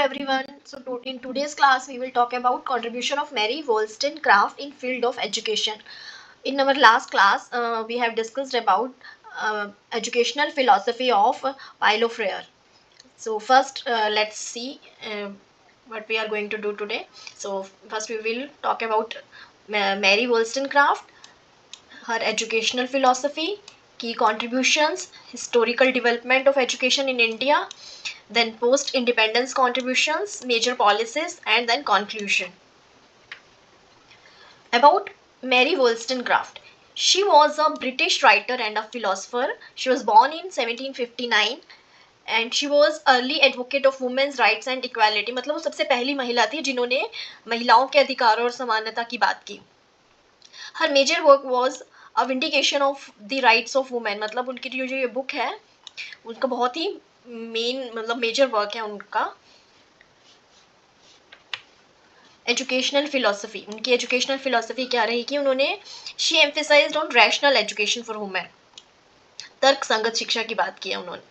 Everyone. In today's class, we will talk about contribution of Mary Wollstonecraft in field of education. In our last class, we have discussed about educational philosophy of Paulo Freire. So first, let's see what we are going to do today. So first, we will talk about Mary Wollstonecraft, her educational philosophy, key contributions, historical development of education in India, then post independence contributions, major policies, and then conclusion. About Mary Wollstonecraft. She was a British writer and a philosopher. She was born in 1759 and she was early advocate of women's rights and equality. मतलब वो सबसे पहली महिला थी जिन्होंने महिलाओं के अधिकारों और समानता की बात की. Her major work was a vindication of the rights of women. मतलब उनकी जो ये बुक है उनका बहुत ही मेन मतलब मेजर वर्क है उनका. एजुकेशनल फिलोसफी, उनकी एजुकेशनल फिलोसफी क्या रही कि उन्होंने she emphasised on rational education for women, तर्क संगत शिक्षा की बात की है उन्होंने.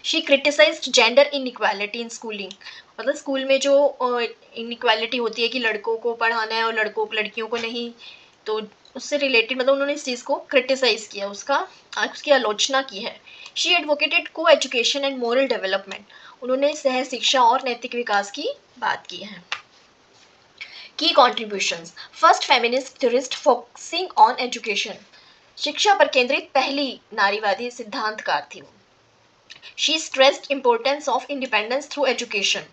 She criticised gender inequality in schooling, मतलब स्कूल में जो इनइक्वालिटी होती है कि लड़कों को पढ़ाना है और लड़कियों को नहीं, तो उससे रिलेटेड मतलब उन्होंने इस चीज़ को क्रिटिसाइज किया, उसकी आलोचना की है. शी एडवोकेटेड को एजुकेशन एंड मोरल डेवलपमेंट, उन्होंने सह शिक्षा और नैतिक विकास की बात की है. Key contributions. First feminist theorist focusing on education. शिक्षा पर केंद्रित पहली नारीवादी सिद्धांतकार थी. She stressed importance of independence through education.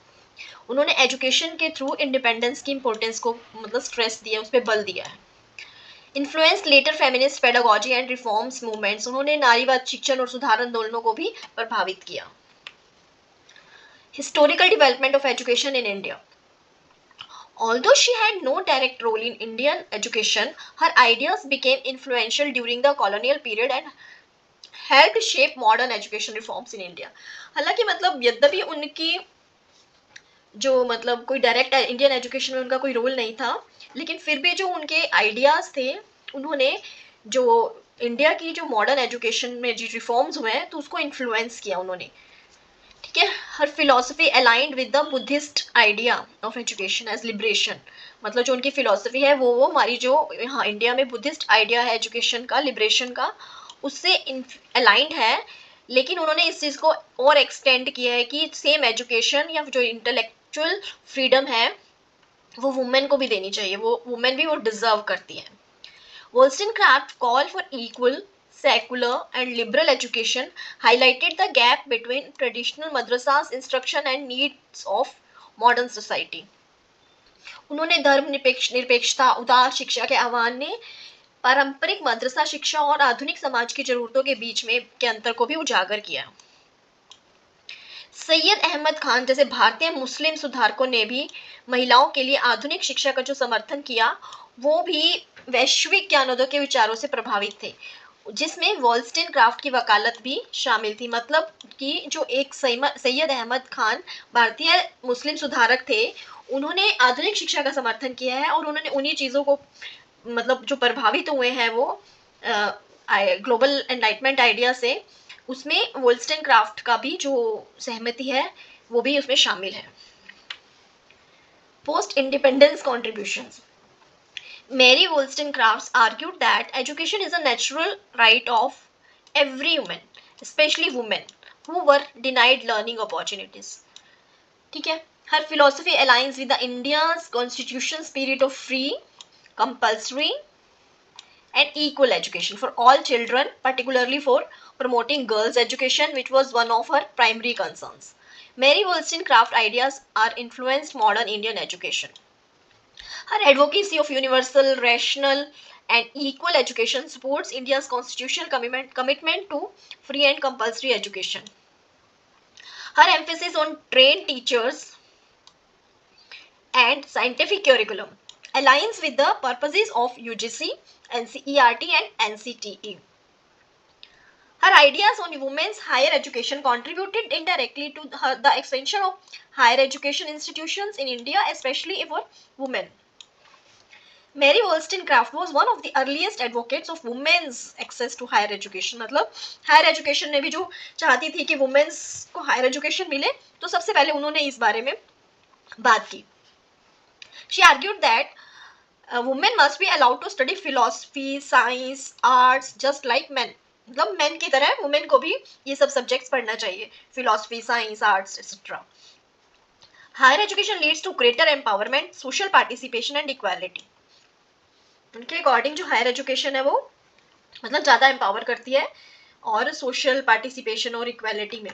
उन्होंने एजुकेशन के थ्रू इंडिपेंडेंस की इंपॉर्टेंस को मतलब स्ट्रेस दिया, उस पर बल दिया है. Influence later feminist pedagogy and reforms movements, उन्होंने नारीवाद शिक्षण और सुधार आंदोलनों को भी प्रभावित किया. Historical development of education in India. Although she had no direct role in Indian education, her ideas became influential during the colonial period and helped shape modern education reforms in India. हालांकि मतलब यद्यपि उनकी जो मतलब कोई direct Indian education में उनका कोई रोल नहीं था, लेकिन फिर भी जो उनके आइडियाज थे उन्होंने जो इंडिया की जो मॉडर्न एजुकेशन में जो रिफॉर्म्स हुए हैं तो उसको इन्फ्लुएंस किया उन्होंने. ठीक है. हर philosophy aligned with the Buddhist idea of education as liberation, मतलब जो उनकी फिलोसफी है वो हमारी जो यहाँ इंडिया में बुद्धिस्ट आइडिया है एजुकेशन का, लिबरेशन का, उससे अलाइंड है. लेकिन उन्होंने इस चीज़ को और एक्सटेंड किया है कि सेम एजुकेशन या जो इंटेलेक्चुअल फ्रीडम है वो वुमेन को भी देनी चाहिए, वो वुमेन भी वो डिजर्व करती है. Wollstonecraft call for equal, secular and liberal education highlighted the gap between traditional madrasas instruction and needs of modern society. उन्होंने धर्म निरपेक्षता, उदार शिक्षा के आह्वान ने पारंपरिक मदरसा शिक्षा और आधुनिक समाज की जरूरतों के बीच में के अंतर को भी उजागर किया. सैयद अहमद खान जैसे भारतीय मुस्लिम सुधारकों ने भी महिलाओं के लिए आधुनिक शिक्षा का जो समर्थन किया वो भी वैश्विक ज्ञानोदय के विचारों से प्रभावित थे, जिसमें वॉलस्टोनक्राफ्ट की वकालत भी शामिल थी. मतलब कि जो एक सैयद अहमद खान भारतीय मुस्लिम सुधारक थे, उन्होंने आधुनिक शिक्षा का समर्थन किया है और उन्होंने उन्हीं चीज़ों को मतलब जो प्रभावित हुए हैं वो ग्लोबल एनलाइटमेंट आइडिया से, उसमें वोल्स्टनक्राफ्ट का भी जो सहमति है वो भी उसमें शामिल है. Post independence contributions. Mary Wollstonecraft argued that education is a natural right of every woman, especially women who were denied learning opportunities. ठीक है. Her philosophy aligns with the India's constitution spirit of free, compulsory and equal education for all children, particularly for promoting girls' education, which was one of her primary concerns. Mary Wollstonecraft ideas are influenced modern Indian education. Her advocacy of universal, rational, and equal education supports India's constitutional commitment to free and compulsory education. Her emphasis on trained teachers and scientific curriculum aligns with the purposes of UGC, NCERT, and NCTE. Her ideas on women's higher education contributed indirectly to the expansion of higher education institutions in India, especially for women. Mary Wollstonecraft was one of the earliest advocates of women's access to higher education. मतलब higher education में भी जो चाहती थी कि women's को higher education मिले, तो सबसे पहले उन्होंने इस बारे में बात की. She argued that women must be allowed to study philosophy, science, arts just like men. मतलब men की तरह women को भी ये सब subjects पढ़ना चाहिए, philosophy, science, arts, etc. Higher education leads to greater empowerment, social participation and equality. उनके अकॉर्डिंग जो हायर एजुकेशन है वो मतलब ज़्यादा एम्पावर करती है और सोशल पार्टिसिपेशन और इक्वालिटी में.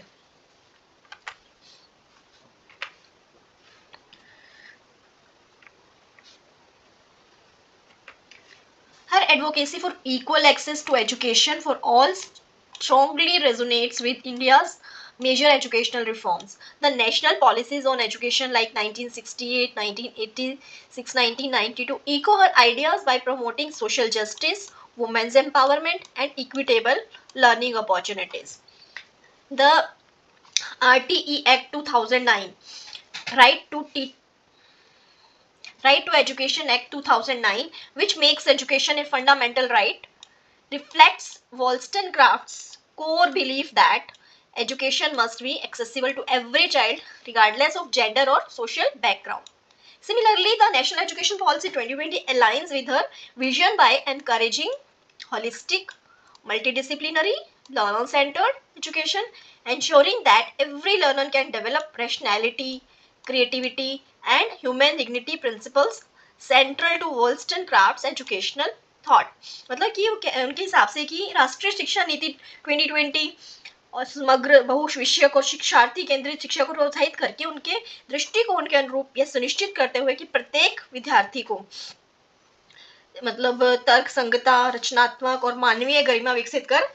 Her advocacy for equal access to education for all strongly resonates with India's major educational reforms. The national policies on education like 1968, 1986, 1992 echo her ideas by promoting social justice, women's empowerment, and equitable learning opportunities. The RTE Act 2009, Right to Right to Education Act 2009, which makes education a fundamental right, reflects Wollstonecraft's core belief that education must be accessible to every child regardless of gender or social background. Similarly, the National Education Policy 2020 aligns with her vision by encouraging holistic, multidisciplinary, learner-centered education, ensuring that every learner can develop rationality, creativity, and human dignity principles central to Wollstonecraft's educational thought. मतलब कि उनके हिसाब से कि राष्ट्रीय शिक्षा नीति 2020 और समग्र बहुविषयक और शिक्षार्थी केंद्रित शिक्षा को प्रोत्साहित करके उनके दृष्टिकोण के अनुरूप यह सुनिश्चित करते हुए कि प्रत्येक विद्यार्थी को मतलब तर्क संगता, रचनात्मक और मानवीय गरिमा विकसित कर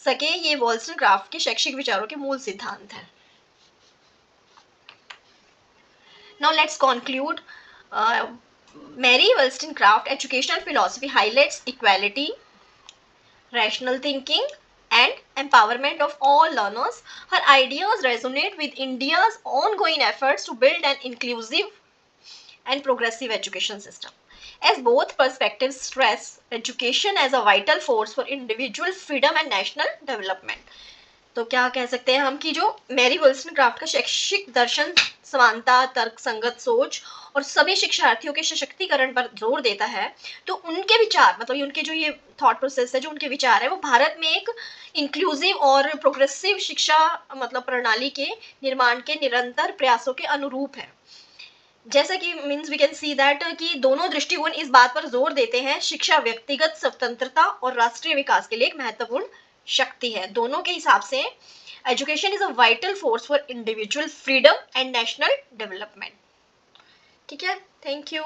सके, ये वॉल्सटनक्राफ्ट के शैक्षिक विचारों के मूल सिद्धांत हैं. Now let's conclude. Mary Wollstonecraft educational philosophy highlights equality, rational thinking, and empowerment of all learners. Her ideas resonate with India's ongoing efforts to build an inclusive and progressive education system. As both perspectives stress education as a vital force for individual freedom and national development. तो क्या कह सकते हैं हम कि जो Mary वोल्सटनक्राफ्ट का शैक्षिक दर्शन समानता, तर्क संगत सोच और सभी शिक्षार्थियों के सशक्तिकरण पर जोर देता है, तो उनके विचार मतलब उनके जो ये थॉट प्रोसेस है, जो उनके विचार है, वो भारत में एक इंक्लूसिव और प्रोग्रेसिव शिक्षा मतलब प्रणाली के निर्माण के निरंतर प्रयासों के अनुरूप है. जैसा कि means we can see that कि दोनों दृष्टिकोण इस बात पर जोर देते हैं शिक्षा व्यक्तिगत स्वतंत्रता और राष्ट्रीय विकास के लिए एक महत्वपूर्ण शक्ति है. दोनों के हिसाब से education is a vital force for individual freedom and national development. ठीक है, थैंक यू.